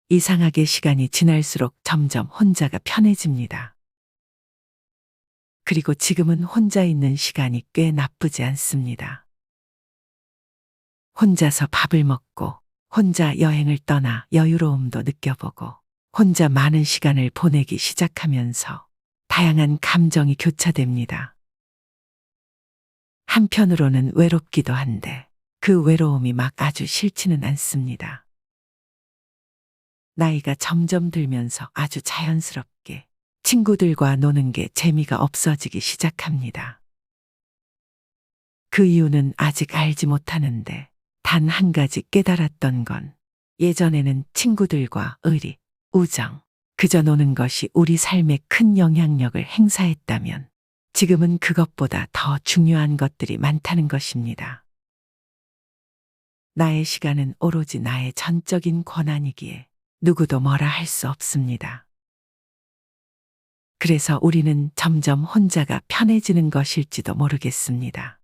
이상하게 시간이 지날수록 점점 혼자가 편해집니다. 그리고 지금은 혼자 있는 시간이 꽤 나쁘지 않습니다. 혼자서 밥을 먹고, 혼자 여행을 떠나 여유로움도 느껴보고, 혼자 많은 시간을 보내기 시작하면서 다양한 감정이 교차됩니다. 한편으로는 외롭기도 한데 그 외로움이 막 아주 싫지는 않습니다. 나이가 점점 들면서 아주 자연스럽게 친구들과 노는 게 재미가 없어지기 시작합니다. 그 이유는 아직 알지 못하는데 단 한 가지 깨달았던 건 예전에는 친구들과 의리, 우정, 그저 노는 것이 우리 삶에 큰 영향력을 행사했다면 지금은 그것보다 더 중요한 것들이 많다는 것입니다. 나의 시간은 오로지 나의 전적인 권한이기에 누구도 뭐라 할 수 없습니다. 그래서 우리는 점점 혼자가 편해지는 것일지도 모르겠습니다.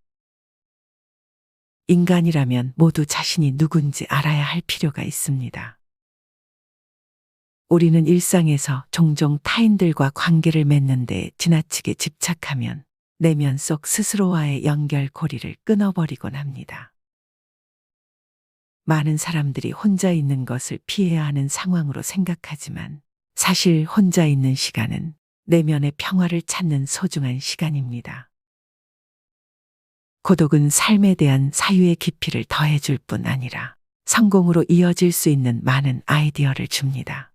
인간이라면 모두 자신이 누군지 알아야 할 필요가 있습니다. 우리는 일상에서 종종 타인들과 관계를 맺는 데 지나치게 집착하면 내면 속 스스로와의 연결고리를 끊어버리곤 합니다. 많은 사람들이 혼자 있는 것을 피해야 하는 상황으로 생각하지만 사실 혼자 있는 시간은 내면의 평화를 찾는 소중한 시간입니다. 고독은 삶에 대한 사유의 깊이를 더해줄 뿐 아니라 성공으로 이어질 수 있는 많은 아이디어를 줍니다.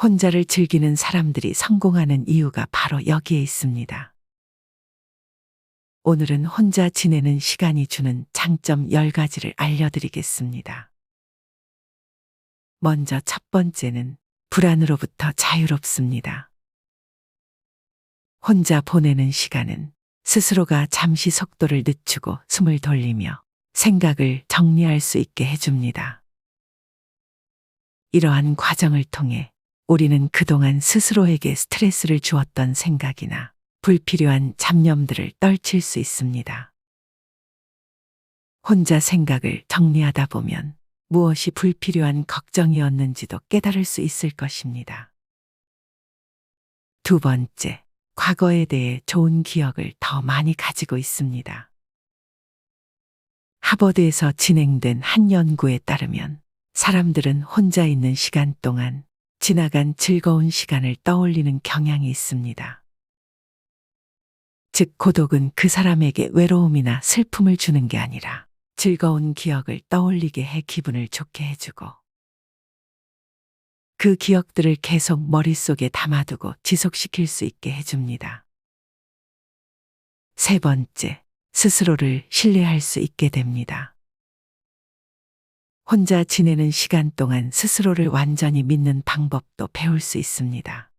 혼자를 즐기는 사람들이 성공하는 이유가 바로 여기에 있습니다. 오늘은 혼자 지내는 시간이 주는 장점 10가지를 알려드리겠습니다. 먼저 첫 번째는 불안으로부터 자유롭습니다. 혼자 보내는 시간은 스스로가 잠시 속도를 늦추고 숨을 돌리며 생각을 정리할 수 있게 해줍니다. 이러한 과정을 통해 우리는 그동안 스스로에게 스트레스를 주었던 생각이나 불필요한 잡념들을 떨칠 수 있습니다. 혼자 생각을 정리하다 보면 무엇이 불필요한 걱정이었는지도 깨달을 수 있을 것입니다. 두 번째, 과거에 대해 좋은 기억을 더 많이 가지고 있습니다. 하버드에서 진행된 한 연구에 따르면 사람들은 혼자 있는 시간 동안 지나간 즐거운 시간을 떠올리는 경향이 있습니다. 즉, 고독은 그 사람에게 외로움이나 슬픔을 주는 게 아니라 즐거운 기억을 떠올리게 해 기분을 좋게 해주고 그 기억들을 계속 머릿속에 담아두고 지속시킬 수 있게 해줍니다. 세 번째, 스스로를 신뢰할 수 있게 됩니다. 혼자 지내는 시간 동안 스스로를 완전히 믿는 방법도 배울 수 있습니다.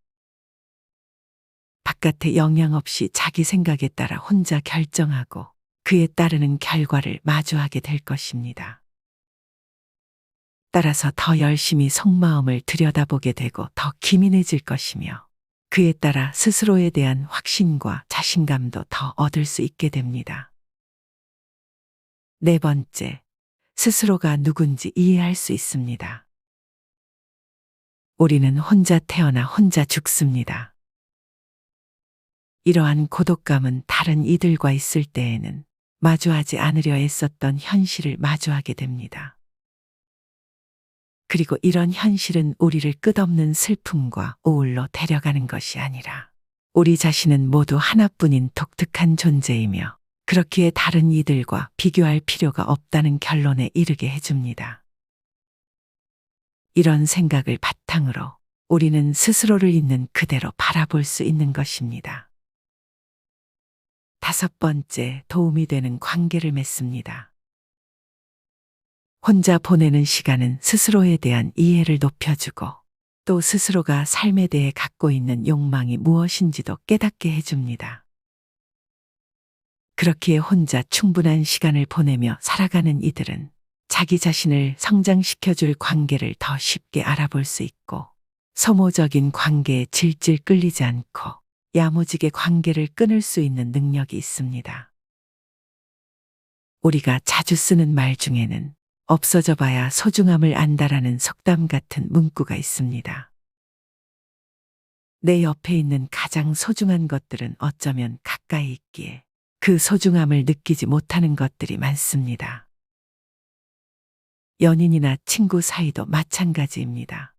바깥의 영향 없이 자기 생각에 따라 혼자 결정하고 그에 따르는 결과를 마주하게 될 것입니다. 따라서 더 열심히 속마음을 들여다보게 되고 더 기민해질 것이며 그에 따라 스스로에 대한 확신과 자신감도 더 얻을 수 있게 됩니다. 네 번째, 스스로가 누군지 이해할 수 있습니다. 우리는 혼자 태어나 혼자 죽습니다. 이러한 고독감은 다른 이들과 있을 때에는 마주하지 않으려 애썼던 현실을 마주하게 됩니다. 그리고 이런 현실은 우리를 끝없는 슬픔과 우울로 데려가는 것이 아니라 우리 자신은 모두 하나뿐인 독특한 존재이며 그렇기에 다른 이들과 비교할 필요가 없다는 결론에 이르게 해줍니다. 이런 생각을 바탕으로 우리는 스스로를 있는 그대로 바라볼 수 있는 것입니다. 다섯 번째, 도움이 되는 관계를 맺습니다. 혼자 보내는 시간은 스스로에 대한 이해를 높여주고 또 스스로가 삶에 대해 갖고 있는 욕망이 무엇인지도 깨닫게 해줍니다. 그렇기에 혼자 충분한 시간을 보내며 살아가는 이들은 자기 자신을 성장시켜줄 관계를 더 쉽게 알아볼 수 있고 소모적인 관계에 질질 끌리지 않고 야무지게 관계를 끊을 수 있는 능력이 있습니다. 우리가 자주 쓰는 말 중에는 없어져 봐야 소중함을 안다라는 속담 같은 문구가 있습니다. 내 옆에 있는 가장 소중한 것들은 어쩌면 가까이 있기에 그 소중함을 느끼지 못하는 것들이 많습니다. 연인이나 친구 사이도 마찬가지입니다.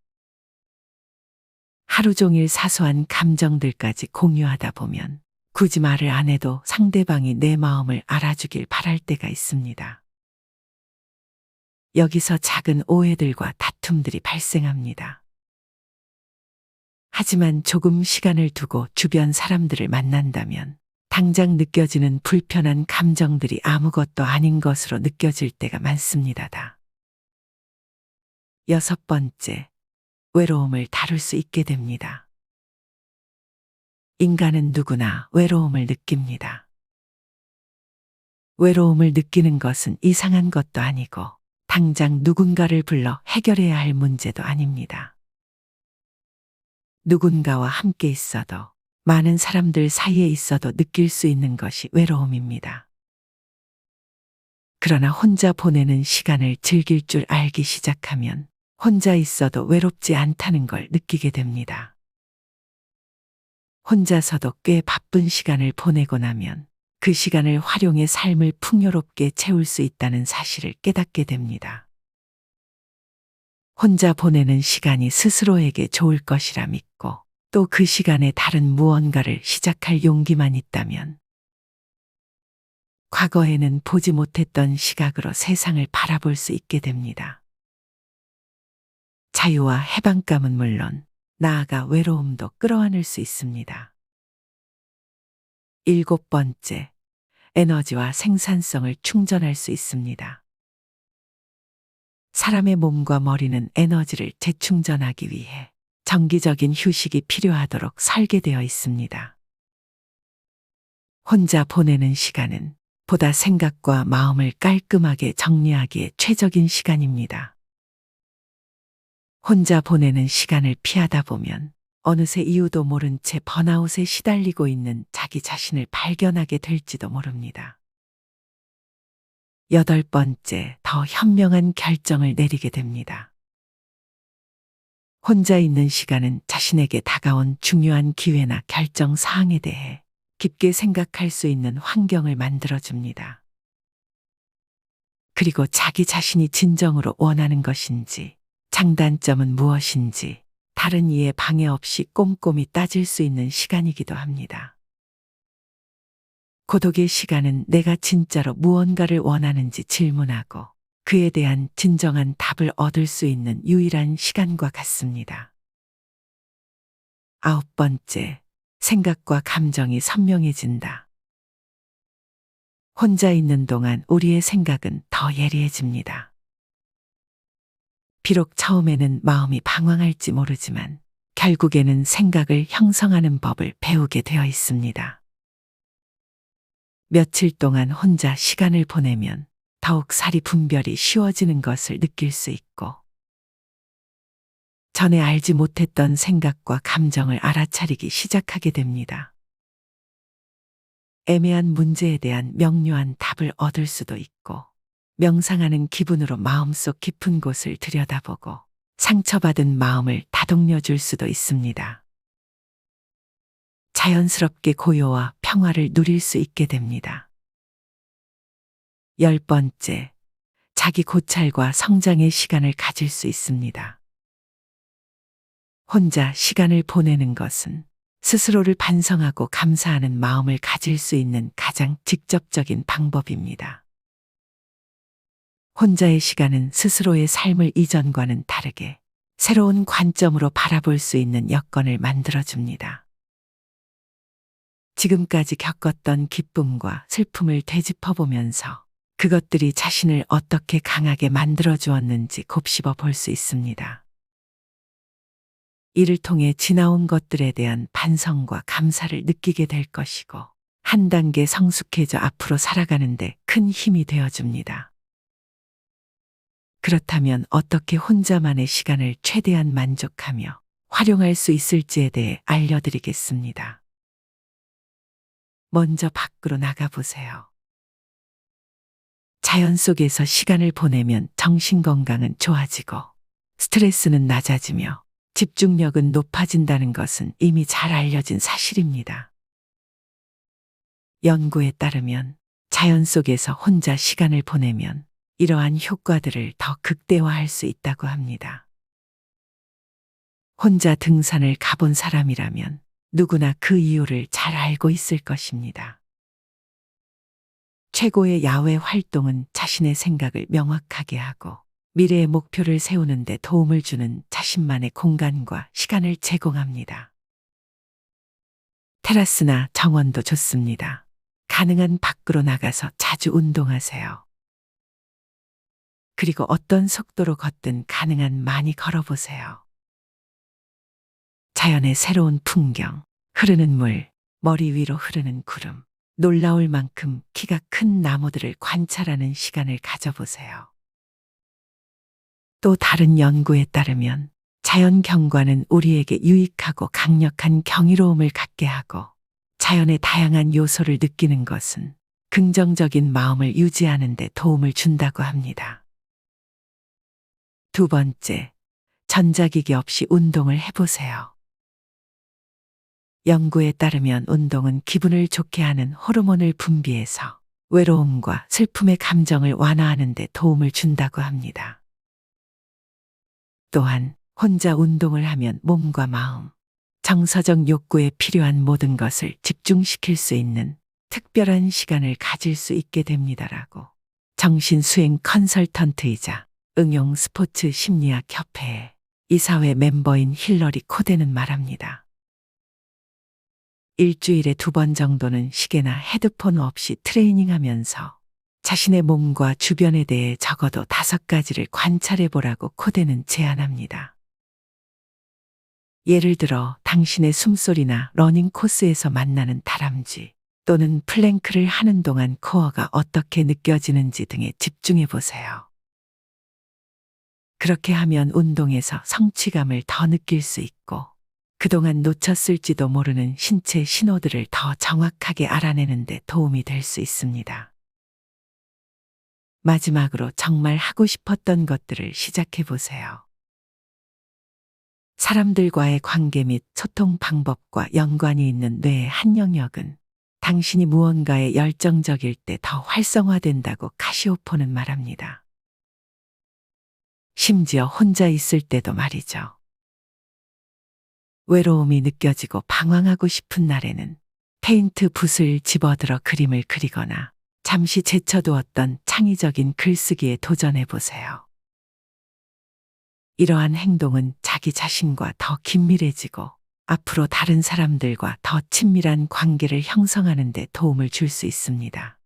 하루 종일 사소한 감정들까지 공유하다 보면 굳이 말을 안 해도 상대방이 내 마음을 알아주길 바랄 때가 있습니다. 여기서 작은 오해들과 다툼들이 발생합니다. 하지만 조금 시간을 두고 주변 사람들을 만난다면 당장 느껴지는 불편한 감정들이 아무것도 아닌 것으로 느껴질 때가 많습니다. 6번째, 외로움을 다룰 수 있게 됩니다. 인간은 누구나 외로움을 느낍니다. 외로움을 느끼는 것은 이상한 것도 아니고 당장 누군가를 불러 해결해야 할 문제도 아닙니다. 누군가와 함께 있어도 많은 사람들 사이에 있어도 느낄 수 있는 것이 외로움입니다. 그러나 혼자 보내는 시간을 즐길 줄 알기 시작하면 혼자 있어도 외롭지 않다는 걸 느끼게 됩니다. 혼자서도 꽤 바쁜 시간을 보내고 나면 그 시간을 활용해 삶을 풍요롭게 채울 수 있다는 사실을 깨닫게 됩니다. 혼자 보내는 시간이 스스로에게 좋을 것이라 믿고 또 그 시간에 다른 무언가를 시작할 용기만 있다면 과거에는 보지 못했던 시각으로 세상을 바라볼 수 있게 됩니다. 자유와 해방감은 물론 나아가 외로움도 끌어안을 수 있습니다. 7번째, 에너지와 생산성을 충전할 수 있습니다. 사람의 몸과 머리는 에너지를 재충전하기 위해 정기적인 휴식이 필요하도록 설계되어 있습니다. 혼자 보내는 시간은 보다 생각과 마음을 깔끔하게 정리하기에 최적인 시간입니다. 혼자 보내는 시간을 피하다 보면 어느새 이유도 모른 채 번아웃에 시달리고 있는 자기 자신을 발견하게 될지도 모릅니다. 8번째, 더 현명한 결정을 내리게 됩니다. 혼자 있는 시간은 자신에게 다가온 중요한 기회나 결정 사항에 대해 깊게 생각할 수 있는 환경을 만들어줍니다. 그리고 자기 자신이 진정으로 원하는 것인지, 장단점은 무엇인지, 다른 이의 방해 없이 꼼꼼히 따질 수 있는 시간이기도 합니다. 고독의 시간은 내가 진짜로 무언가를 원하는지 질문하고 그에 대한 진정한 답을 얻을 수 있는 유일한 시간과 같습니다. 9번째, 생각과 감정이 선명해진다. 혼자 있는 동안 우리의 생각은 더 예리해집니다. 비록 처음에는 마음이 방황할지 모르지만 결국에는 생각을 형성하는 법을 배우게 되어 있습니다. 며칠 동안 혼자 시간을 보내면 더욱 사리 분별이 쉬워지는 것을 느낄 수 있고 전에 알지 못했던 생각과 감정을 알아차리기 시작하게 됩니다. 애매한 문제에 대한 명료한 답을 얻을 수도 있고 명상하는 기분으로 마음속 깊은 곳을 들여다보고 상처받은 마음을 다독여 줄 수도 있습니다. 자연스럽게 고요와 평화를 누릴 수 있게 됩니다. 10번째, 자기 고찰과 성장의 시간을 가질 수 있습니다. 혼자 시간을 보내는 것은 스스로를 반성하고 감사하는 마음을 가질 수 있는 가장 직접적인 방법입니다. 혼자의 시간은 스스로의 삶을 이전과는 다르게 새로운 관점으로 바라볼 수 있는 여건을 만들어줍니다. 지금까지 겪었던 기쁨과 슬픔을 되짚어보면서 그것들이 자신을 어떻게 강하게 만들어 주었는지 곱씹어 볼 수 있습니다. 이를 통해 지나온 것들에 대한 반성과 감사를 느끼게 될 것이고 한 단계 성숙해져 앞으로 살아가는데 큰 힘이 되어줍니다. 그렇다면 어떻게 혼자만의 시간을 최대한 만족하며 활용할 수 있을지에 대해 알려드리겠습니다. 먼저 밖으로 나가보세요. 자연 속에서 시간을 보내면 정신 건강은 좋아지고 스트레스는 낮아지며 집중력은 높아진다는 것은 이미 잘 알려진 사실입니다. 연구에 따르면 자연 속에서 혼자 시간을 보내면 이러한 효과들을 더 극대화할 수 있다고 합니다. 혼자 등산을 가본 사람이라면 누구나 그 이유를 잘 알고 있을 것입니다. 최고의 야외 활동은 자신의 생각을 명확하게 하고 미래의 목표를 세우는 데 도움을 주는 자신만의 공간과 시간을 제공합니다. 테라스나 정원도 좋습니다. 가능한 밖으로 나가서 자주 운동하세요. 그리고 어떤 속도로 걷든 가능한 많이 걸어보세요. 자연의 새로운 풍경, 흐르는 물, 머리 위로 흐르는 구름, 놀라울 만큼 키가 큰 나무들을 관찰하는 시간을 가져보세요. 또 다른 연구에 따르면 자연 경관은 우리에게 유익하고 강력한 경이로움을 갖게 하고 자연의 다양한 요소를 느끼는 것은 긍정적인 마음을 유지하는 데 도움을 준다고 합니다. 두 번째, 전자기기 없이 운동을 해보세요. 연구에 따르면 운동은 기분을 좋게 하는 호르몬을 분비해서 외로움과 슬픔의 감정을 완화하는 데 도움을 준다고 합니다. 또한 혼자 운동을 하면 몸과 마음, 정서적 욕구에 필요한 모든 것을 집중시킬 수 있는 특별한 시간을 가질 수 있게 됩니다라고 정신수행 컨설턴트이자 응용 스포츠 심리학 협회의 이사회 멤버인 힐러리 코데는 말합니다. 일주일에 2번 정도는 시계나 헤드폰 없이 트레이닝하면서 자신의 몸과 주변에 대해 적어도 5가지를 관찰해 보라고 코데는 제안합니다. 예를 들어 당신의 숨소리나 러닝 코스에서 만나는 다람쥐 또는 플랭크를 하는 동안 코어가 어떻게 느껴지는지 등에 집중해 보세요. 그렇게 하면 운동에서 성취감을 더 느낄 수 있고 그동안 놓쳤을지도 모르는 신체 신호들을 더 정확하게 알아내는 데 도움이 될 수 있습니다. 마지막으로 정말 하고 싶었던 것들을 시작해 보세요. 사람들과의 관계 및 소통 방법과 연관이 있는 뇌의 한 영역은 당신이 무언가에 열정적일 때 더 활성화된다고 카시오포는 말합니다. 심지어 혼자 있을 때도 말이죠. 외로움이 느껴지고 방황하고 싶은 날에는 페인트 붓을 집어들어 그림을 그리거나 잠시 제쳐두었던 창의적인 글쓰기에 도전해 보세요. 이러한 행동은 자기 자신과 더 긴밀해지고 앞으로 다른 사람들과 더 친밀한 관계를 형성하는 데 도움을 줄 수 있습니다.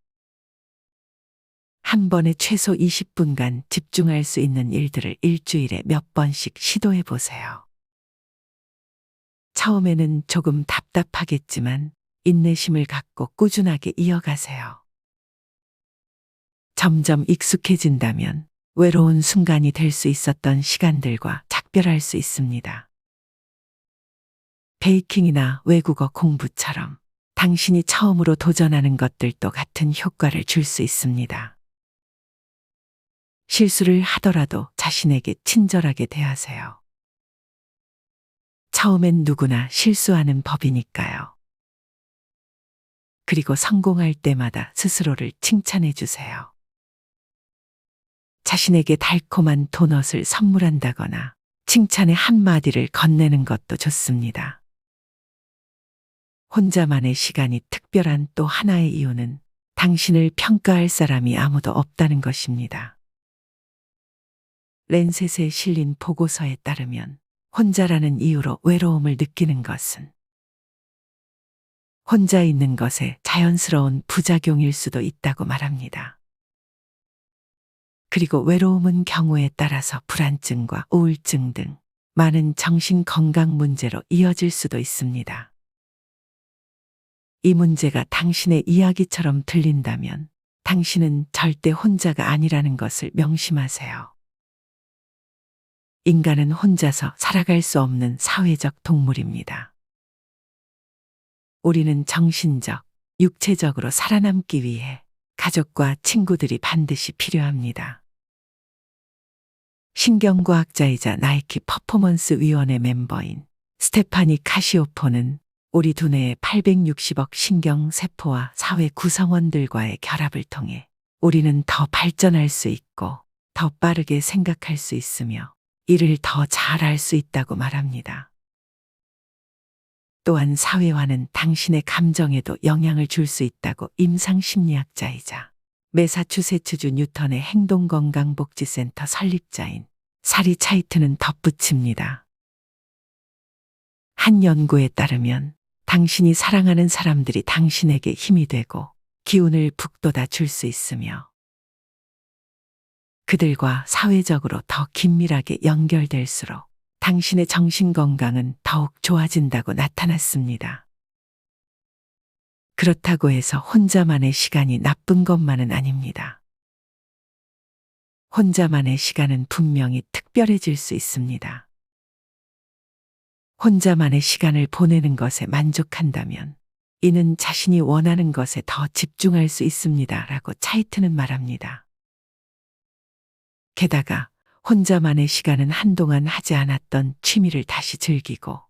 한 번에 최소 20분간 집중할 수 있는 일들을 일주일에 몇 번씩 시도해 보세요. 처음에는 조금 답답하겠지만 인내심을 갖고 꾸준하게 이어가세요. 점점 익숙해진다면 외로운 순간이 될 수 있었던 시간들과 작별할 수 있습니다. 베이킹이나 외국어 공부처럼 당신이 처음으로 도전하는 것들도 같은 효과를 줄 수 있습니다. 실수를 하더라도 자신에게 친절하게 대하세요. 처음엔 누구나 실수하는 법이니까요. 그리고 성공할 때마다 스스로를 칭찬해 주세요. 자신에게 달콤한 도넛을 선물한다거나 칭찬의 한마디를 건네는 것도 좋습니다. 혼자만의 시간이 특별한 또 하나의 이유는 당신을 평가할 사람이 아무도 없다는 것입니다. 랜셋에 실린 보고서에 따르면 혼자라는 이유로 외로움을 느끼는 것은 혼자 있는 것에 자연스러운 부작용일 수도 있다고 말합니다. 그리고 외로움은 경우에 따라서 불안증과 우울증 등 많은 정신 건강 문제로 이어질 수도 있습니다. 이 문제가 당신의 이야기처럼 들린다면 당신은 절대 혼자가 아니라는 것을 명심하세요. 인간은 혼자서 살아갈 수 없는 사회적 동물입니다. 우리는 정신적, 육체적으로 살아남기 위해 가족과 친구들이 반드시 필요합니다. 신경과학자이자 나이키 퍼포먼스 위원회 멤버인 스테파니 카시오포는 우리 두뇌의 860억 신경세포와 사회 구성원들과의 결합을 통해 우리는 더 발전할 수 있고 더 빠르게 생각할 수 있으며 일을 더 잘할 수 있다고 말합니다. 또한 사회화는 당신의 감정에도 영향을 줄 수 있다고 임상심리학자이자 매사추세츠주 뉴턴의 행동건강복지센터 설립자인 사리 차이트는 덧붙입니다. 한 연구에 따르면 당신이 사랑하는 사람들이 당신에게 힘이 되고 기운을 북돋아 줄 수 있으며 그들과 사회적으로 더 긴밀하게 연결될수록 당신의 정신 건강은 더욱 좋아진다고 나타났습니다. 그렇다고 해서 혼자만의 시간이 나쁜 것만은 아닙니다. 혼자만의 시간은 분명히 특별해질 수 있습니다. 혼자만의 시간을 보내는 것에 만족한다면 이는 자신이 원하는 것에 더 집중할 수 있습니다. 라고 차이트는 말합니다. 게다가 혼자만의 시간은 한동안 하지 않았던 취미를 다시 즐기고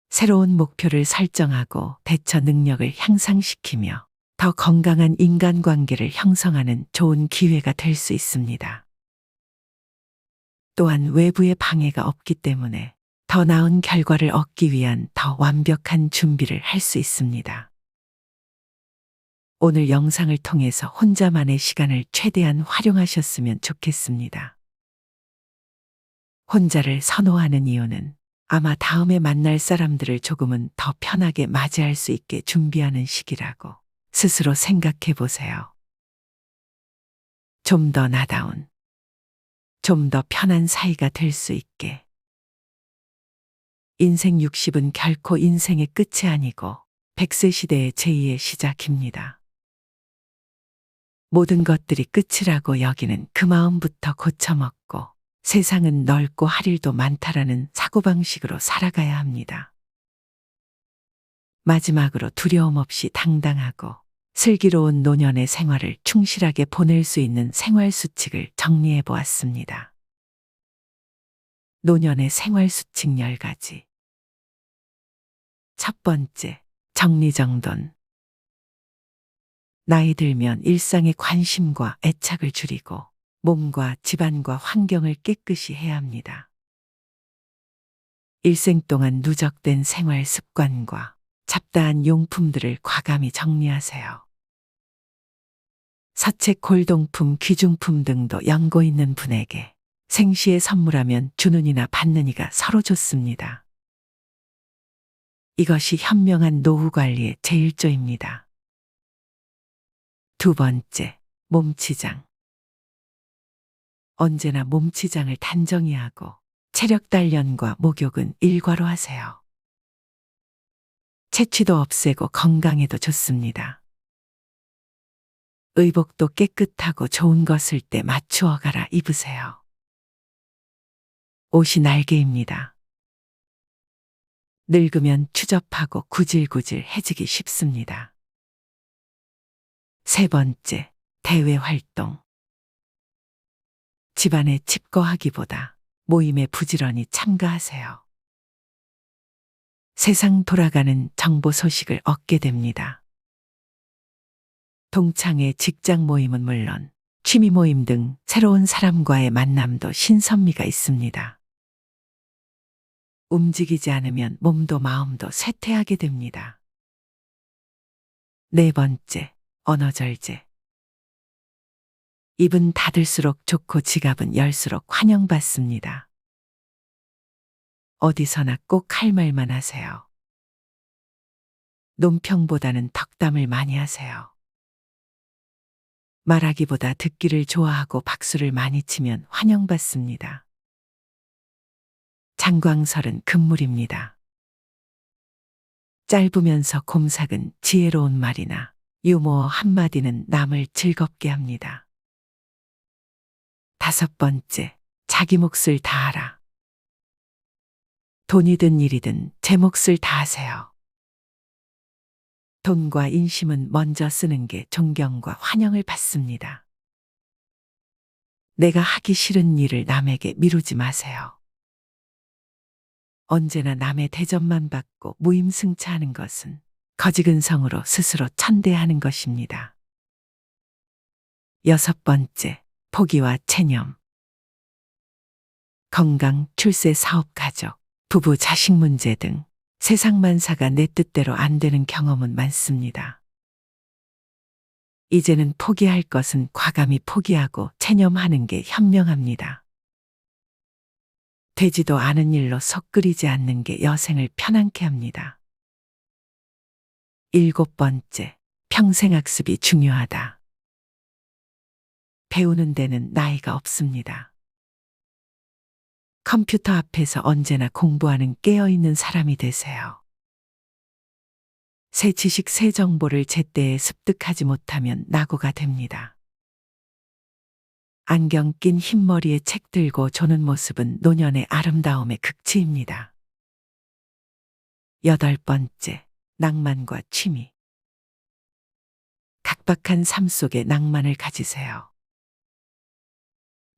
새로운 목표를 설정하고 대처 능력을 향상시키며 더 건강한 인간관계를 형성하는 좋은 기회가 될 수 있습니다. 또한 외부의 방해가 없기 때문에 더 나은 결과를 얻기 위한 더 완벽한 준비를 할 수 있습니다. 오늘 영상을 통해서 혼자만의 시간을 최대한 활용하셨으면 좋겠습니다. 혼자를 선호하는 이유는 아마 다음에 만날 사람들을 조금은 더 편하게 맞이할 수 있게 준비하는 시기라고 스스로 생각해 보세요. 좀 더 나다운, 좀 더 편한 사이가 될 수 있게. 인생 60은 결코 인생의 끝이 아니고 100세 시대의 제2의 시작입니다. 모든 것들이 끝이라고 여기는 그 마음부터 고쳐먹고 세상은 넓고 할 일도 많다라는 사고방식으로 살아가야 합니다. 마지막으로 두려움 없이 당당하고 슬기로운 노년의 생활을 충실하게 보낼 수 있는 생활 수칙을 정리해 보았습니다. 노년의 생활 수칙 10가지. 첫 번째, 정리정돈. 나이 들면 일상의 관심과 애착을 줄이고 몸과 집안과 환경을 깨끗이 해야 합니다. 일생 동안 누적된 생활 습관과 잡다한 용품들을 과감히 정리하세요. 사책, 골동품, 귀중품 등도 연고 있는 분에게 생시에 선물하면 주는 이나 받는 이가 서로 좋습니다. 이것이 현명한 노후 관리의 제1조입니다. 두 번째, 몸치장. 언제나 몸치장을 단정히 하고 체력 단련과 목욕은 일과로 하세요. 채취도 없애고 건강에도 좋습니다. 의복도 깨끗하고 좋은 것을 때 맞추어 갈아 입으세요. 옷이 날개입니다. 늙으면 추접하고 구질구질해지기 쉽습니다. 세 번째, 대외 활동. 집안에 집거하기보다 모임에 부지런히 참가하세요. 세상 돌아가는 정보 소식을 얻게 됩니다. 동창회, 직장 모임은 물론 취미 모임 등 새로운 사람과의 만남도 신선미가 있습니다. 움직이지 않으면 몸도 마음도 쇠퇴하게 됩니다. 네 번째, 언어절제. 입은 닫을수록 좋고 지갑은 열수록 환영받습니다. 어디서나 꼭 할 말만 하세요. 논평보다는 덕담을 많이 하세요. 말하기보다 듣기를 좋아하고 박수를 많이 치면 환영받습니다. 장광설은 금물입니다. 짧으면서 곰삭은 지혜로운 말이나 유머 한마디는 남을 즐겁게 합니다. 다섯 번째, 자기 몫을 다하라. 돈이든 일이든 제 몫을 다하세요. 돈과 인심은 먼저 쓰는 게 존경과 환영을 받습니다. 내가 하기 싫은 일을 남에게 미루지 마세요. 언제나 남의 대접만 받고 무임승차하는 것은 거지근성으로 스스로 천대하는 것입니다. 6번째, 포기와 체념. 건강, 출세, 사업, 가족, 부부, 자식 문제 등 세상 만사가 내 뜻대로 안 되는 경험은 많습니다. 이제는 포기할 것은 과감히 포기하고 체념하는 게 현명합니다. 되지도 않은 일로 속 끓이지 않는 게 여생을 편안케 합니다. 7번째, 평생학습이 중요하다. 배우는 데는 나이가 없습니다. 컴퓨터 앞에서 언제나 공부하는 깨어있는 사람이 되세요. 새 지식, 새 정보를 제때에 습득하지 못하면 낙오가 됩니다. 안경 낀 흰머리에 책 들고 조는 모습은 노년의 아름다움의 극치입니다. 8번째, 낭만과 취미. 각박한 삶 속에 낭만을 가지세요.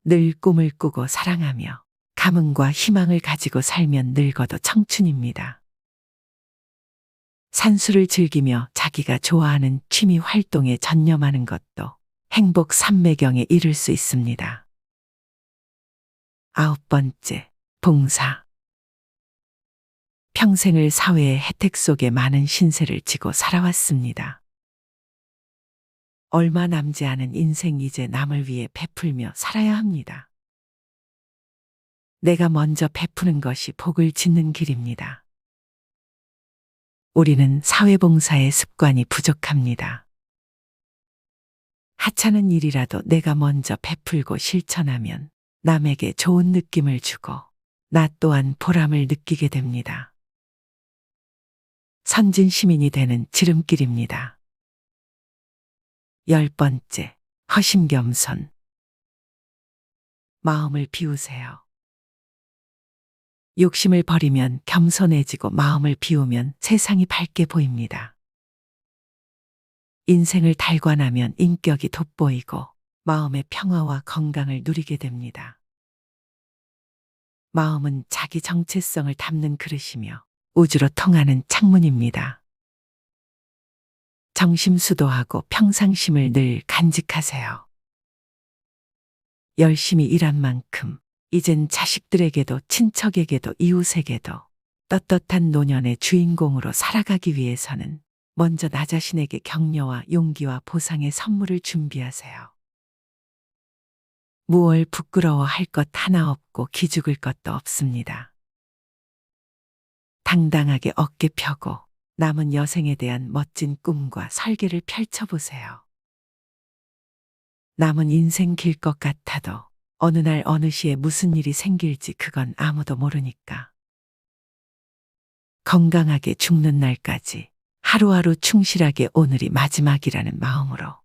늘 꿈을 꾸고 사랑하며 감흥과 희망을 가지고 살면 늙어도 청춘입니다. 산수를 즐기며 자기가 좋아하는 취미 활동에 전념하는 것도 행복 삼매경에 이를 수 있습니다. 9번째, 봉사. 평생을 사회의 혜택 속에 많은 신세를 지고 살아왔습니다. 얼마 남지 않은 인생, 이제 남을 위해 베풀며 살아야 합니다. 내가 먼저 베푸는 것이 복을 짓는 길입니다. 우리는 사회봉사의 습관이 부족합니다. 하찮은 일이라도 내가 먼저 베풀고 실천하면 남에게 좋은 느낌을 주고 나 또한 보람을 느끼게 됩니다. 선진 시민이 되는 지름길입니다. 10번째, 허심겸손. 마음을 비우세요. 욕심을 버리면 겸손해지고 마음을 비우면 세상이 밝게 보입니다. 인생을 달관하면 인격이 돋보이고 마음의 평화와 건강을 누리게 됩니다. 마음은 자기 정체성을 담는 그릇이며 우주로 통하는 창문입니다. 정심수도하고 평상심을 늘 간직하세요. 열심히 일한 만큼 이젠 자식들에게도 친척에게도 이웃에게도 떳떳한 노년의 주인공으로 살아가기 위해서는 먼저 나 자신에게 격려와 용기와 보상의 선물을 준비하세요. 무얼 부끄러워할 것 하나 없고 기죽을 것도 없습니다. 당당하게 어깨 펴고 남은 여생에 대한 멋진 꿈과 설계를 펼쳐보세요. 남은 인생 길 것 같아도 어느 날 어느 시에 무슨 일이 생길지 그건 아무도 모르니까. 건강하게 죽는 날까지 하루하루 충실하게 오늘이 마지막이라는 마음으로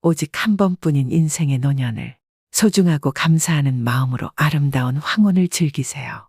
오직 한 번뿐인 인생의 노년을 소중하고 감사하는 마음으로 아름다운 황혼을 즐기세요.